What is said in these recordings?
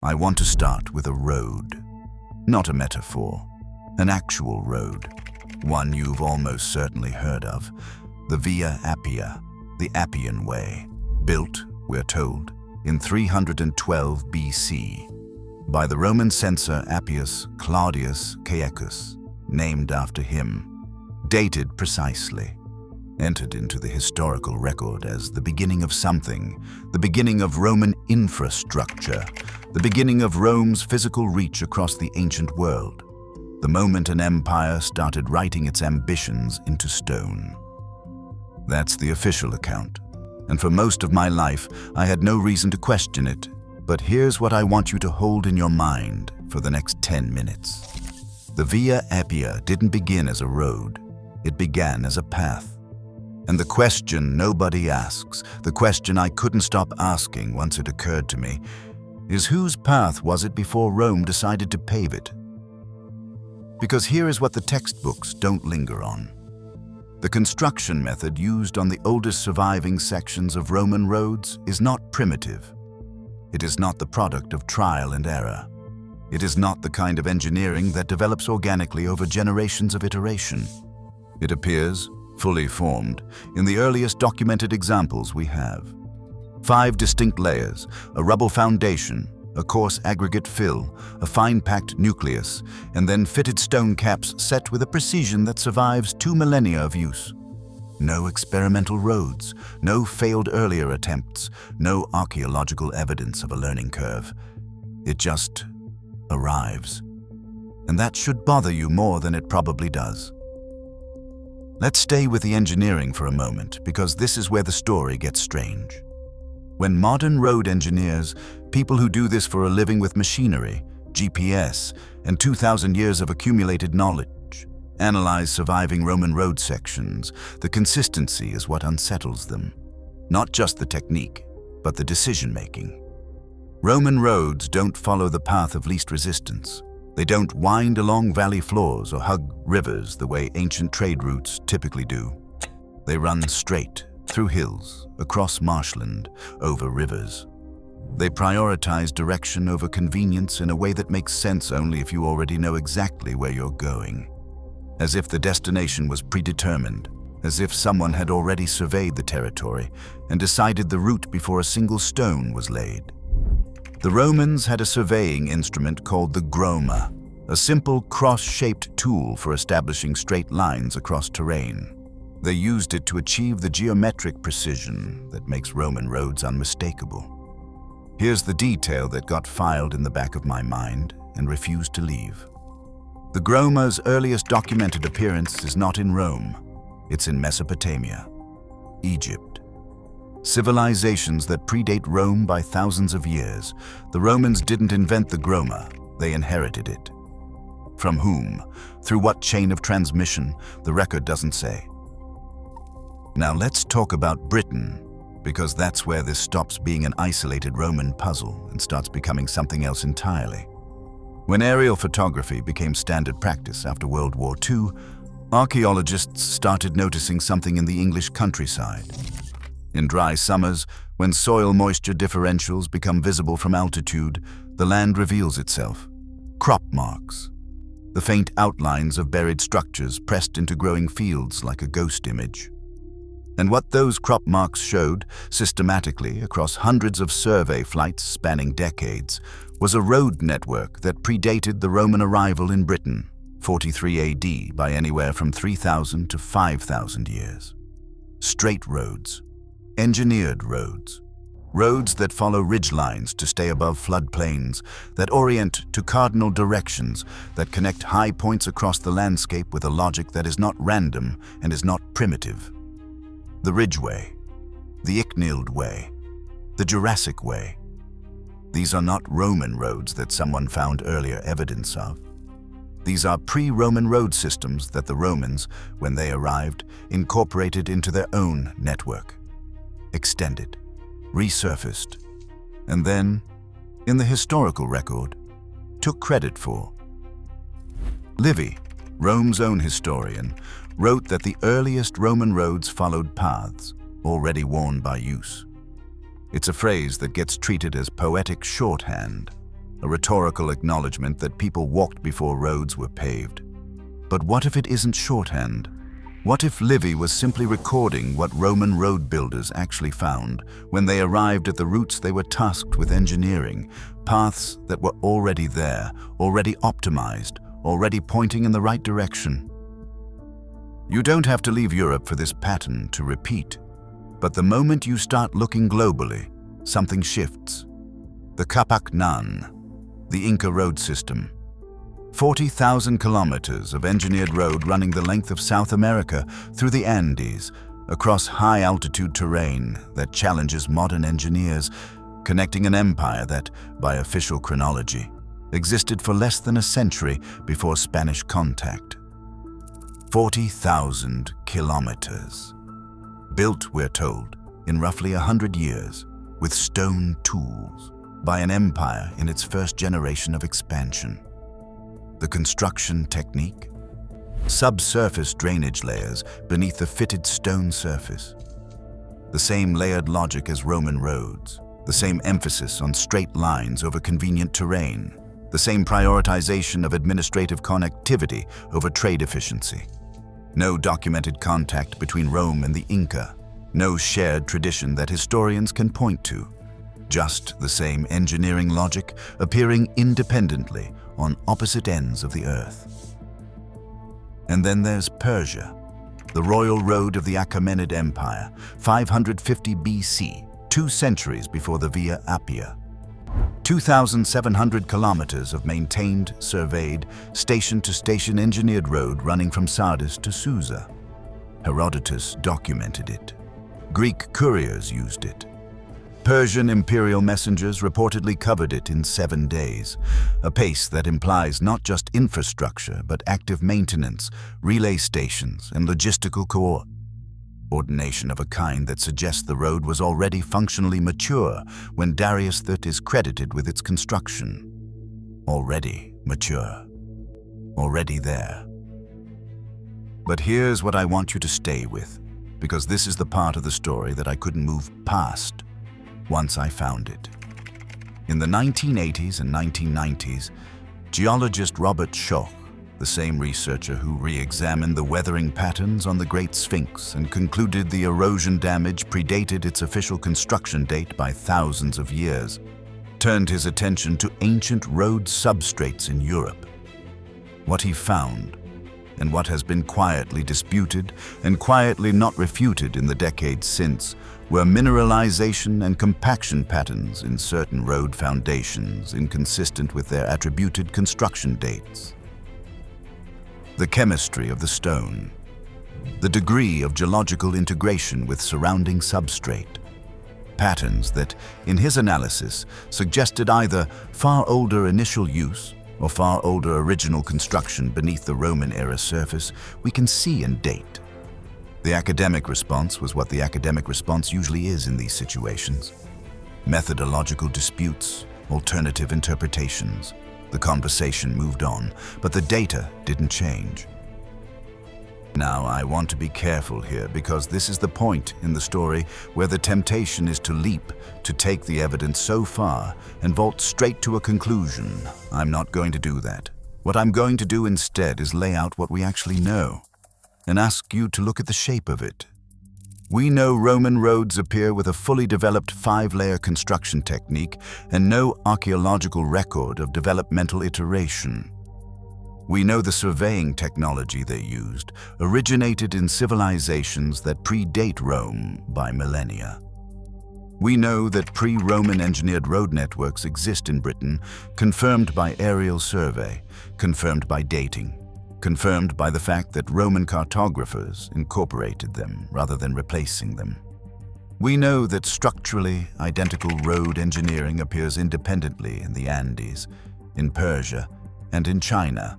I want to start with a road. Not a metaphor, an actual road. One you've almost certainly heard of. The Via Appia, the Appian Way. Built, we're told, in 312 BC by the Roman censor Appius Claudius Caecus, named after him. Dated precisely. Entered into the historical record as the beginning of something, the beginning of Roman infrastructure, the beginning of Rome's physical reach across the ancient world, the moment an empire started writing its ambitions into stone. That's the official account, and for most of my life I had no reason to question it, but here's what I want you to hold in your mind for the next 10 minutes. The Via Appia didn't begin as a road, it began as a path. And the question nobody asks, the question I couldn't stop asking once it occurred to me, is whose path was it before Rome decided to pave it? Because here is what the textbooks don't linger on. The construction method used on the oldest surviving sections of Roman roads is not primitive. It is not the product of trial and error. It is not the kind of engineering that develops organically over generations of iteration. It appears, fully formed, in the earliest documented examples we have. 5 distinct layers, a rubble foundation, a coarse aggregate fill, a fine-packed nucleus, and then fitted stone caps set with a precision that survives 2 millennia of use. No experimental roads, no failed earlier attempts, no archaeological evidence of a learning curve. It just arrives. And that should bother you more than it probably does. Let's stay with the engineering for a moment, because this is where the story gets strange. When modern road engineers, people who do this for a living with machinery, GPS, and 2,000 years of accumulated knowledge, analyze surviving Roman road sections, the consistency is what unsettles them. Not just the technique, but the decision-making. Roman roads don't follow the path of least resistance. They don't wind along valley floors or hug rivers the way ancient trade routes typically do. They run straight, through hills, across marshland, over rivers. They prioritize direction over convenience in a way that makes sense only if you already know exactly where you're going. As if the destination was predetermined, as if someone had already surveyed the territory and decided the route before a single stone was laid. The Romans had a surveying instrument called the groma, a simple cross-shaped tool for establishing straight lines across terrain. They used it to achieve the geometric precision that makes Roman roads unmistakable. Here's the detail that got filed in the back of my mind and refused to leave. The groma's earliest documented appearance is not in Rome, it's in Mesopotamia, Egypt. Civilizations that predate Rome by thousands of years, the Romans didn't invent the groma, they inherited it. From whom? Through what chain of transmission? The record doesn't say. Now let's talk about Britain, because that's where this stops being an isolated Roman puzzle and starts becoming something else entirely. When aerial photography became standard practice after World War II, archaeologists started noticing something in the English countryside. In dry summers, when soil moisture differentials become visible from altitude, the land reveals itself. Crop marks. The faint outlines of buried structures pressed into growing fields like a ghost image. And what those crop marks showed, systematically across hundreds of survey flights spanning decades, was a road network that predated the Roman arrival in Britain, 43 AD, by anywhere from 3,000 to 5,000 years. Straight roads. Engineered roads. Roads that follow ridgelines to stay above floodplains, that orient to cardinal directions, that connect high points across the landscape with a logic that is not random and is not primitive. The Ridgeway, the Icknield Way, the Jurassic Way. These are not Roman roads that someone found earlier evidence of. These are pre-Roman road systems that the Romans, when they arrived, incorporated into their own network. Extended, resurfaced, and then, in the historical record, took credit for. Livy, Rome's own historian, wrote that the earliest Roman roads followed paths already worn by use. It's a phrase that gets treated as poetic shorthand, a rhetorical acknowledgement that people walked before roads were paved. But what if it isn't shorthand? What if Livy was simply recording what Roman road builders actually found when they arrived at the routes they were tasked with engineering, paths that were already there, already optimized, already pointing in the right direction? You don't have to leave Europe for this pattern to repeat, but the moment you start looking globally, something shifts. The Capac Nan, the Inca road system. 40,000 kilometers of engineered road running the length of South America through the Andes, across high-altitude terrain that challenges modern engineers, connecting an empire that, by official chronology, existed for less than a century before Spanish contact. 40,000 kilometers. Built, we're told, in roughly 100 years, with stone tools, by an empire in its first generation of expansion. The construction technique? Subsurface drainage layers beneath the fitted stone surface. The same layered logic as Roman roads, the same emphasis on straight lines over convenient terrain, the same prioritization of administrative connectivity over trade efficiency. No documented contact between Rome and the Inca, no shared tradition that historians can point to. Just the same engineering logic appearing independently on opposite ends of the earth. And then there's Persia, the royal road of the Achaemenid Empire, 550 BC, 2 centuries before the Via Appia. 2,700 kilometers of maintained, surveyed, station-to-station engineered road running from Sardis to Susa. Herodotus documented it. Greek couriers used it. Persian imperial messengers reportedly covered it in 7 days, a pace that implies not just infrastructure but active maintenance, relay stations, and logistical coordination of a kind that suggests the road was already functionally mature when Darius III is credited with its construction. Already mature. Already there. But here's what I want you to stay with, because this is the part of the story that I couldn't move past once I found it. In the 1980s and 1990s, geologist Robert Schoch, the same researcher who re-examined the weathering patterns on the Great Sphinx and concluded the erosion damage predated its official construction date by thousands of years, turned his attention to ancient road substrates in Europe. What he found, and what has been quietly disputed and quietly not refuted in the decades since, were mineralization and compaction patterns in certain road foundations inconsistent with their attributed construction dates. The chemistry of the stone, the degree of geological integration with surrounding substrate, patterns that, in his analysis, suggested either far older initial use or far older original construction beneath the Roman-era surface we can see and date. The academic response was what the academic response usually is in these situations. Methodological disputes, alternative interpretations. The conversation moved on, but the data didn't change. Now, I want to be careful here because this is the point in the story where the temptation is to leap, to take the evidence so far and vault straight to a conclusion. I'm not going to do that. What I'm going to do instead is lay out what we actually know and ask you to look at the shape of it. We know Roman roads appear with a fully developed 5-layer construction technique and no archaeological record of developmental iteration. We know the surveying technology they used originated in civilizations that predate Rome by millennia. We know that pre-Roman engineered road networks exist in Britain, confirmed by aerial survey, confirmed by dating, confirmed by the fact that Roman cartographers incorporated them rather than replacing them. We know that structurally identical road engineering appears independently in the Andes, in Persia, and in China,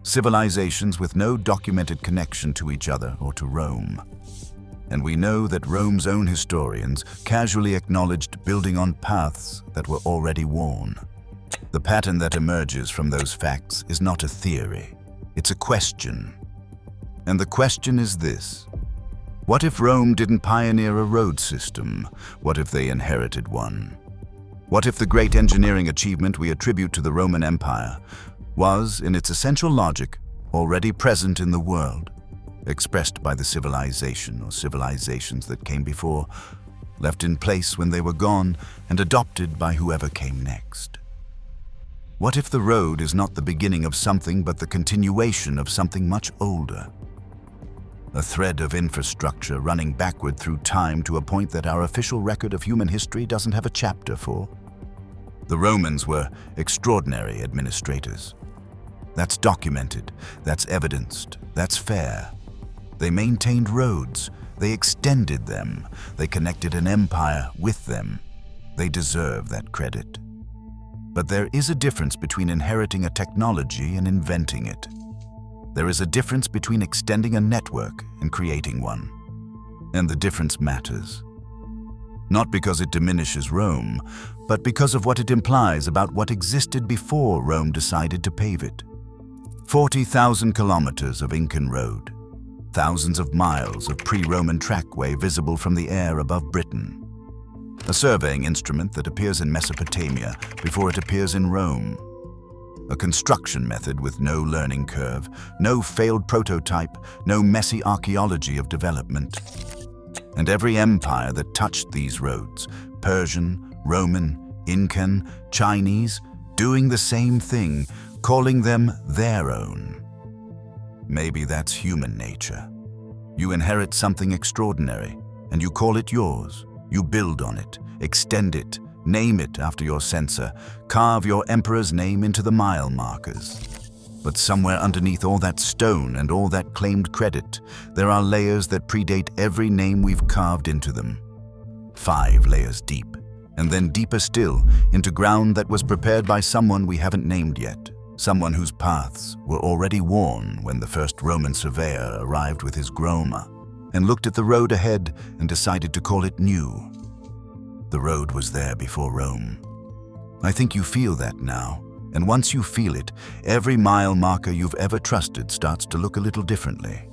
civilizations with no documented connection to each other or to Rome. And we know that Rome's own historians casually acknowledged building on paths that were already worn. The pattern that emerges from those facts is not a theory. It's a question. And the question is this: what if Rome didn't pioneer a road system? What if they inherited one? What if the great engineering achievement we attribute to the Roman Empire was, in its essential logic, already present in the world, expressed by the civilization or civilizations that came before, left in place when they were gone, and adopted by whoever came next? What if the road is not the beginning of something but the continuation of something much older? A thread of infrastructure running backward through time to a point that our official record of human history doesn't have a chapter for. The Romans were extraordinary administrators. That's documented, that's evidenced, that's fair. They maintained roads, they extended them, they connected an empire with them. They deserve that credit. But there is a difference between inheriting a technology and inventing it. There is a difference between extending a network and creating one. And the difference matters. Not because it diminishes Rome, but because of what it implies about what existed before Rome decided to pave it. 40,000 kilometers of Incan road, thousands of miles of pre-Roman trackway visible from the air above Britain. A surveying instrument that appears in Mesopotamia before it appears in Rome. A construction method with no learning curve, no failed prototype, no messy archaeology of development. And every empire that touched these roads, Persian, Roman, Incan, Chinese, doing the same thing, calling them their own. Maybe that's human nature. You inherit something extraordinary, and you call it yours. You build on it, extend it, name it after your censor, carve your emperor's name into the mile markers. But somewhere underneath all that stone and all that claimed credit, there are layers that predate every name we've carved into them. 5 layers deep, and then deeper still, into ground that was prepared by someone we haven't named yet. Someone whose paths were already worn when the first Roman surveyor arrived with his groma and looked at the road ahead and decided to call it new. The road was there before Rome. I think you feel that now, and once you feel it, every mile marker you've ever trusted starts to look a little differently.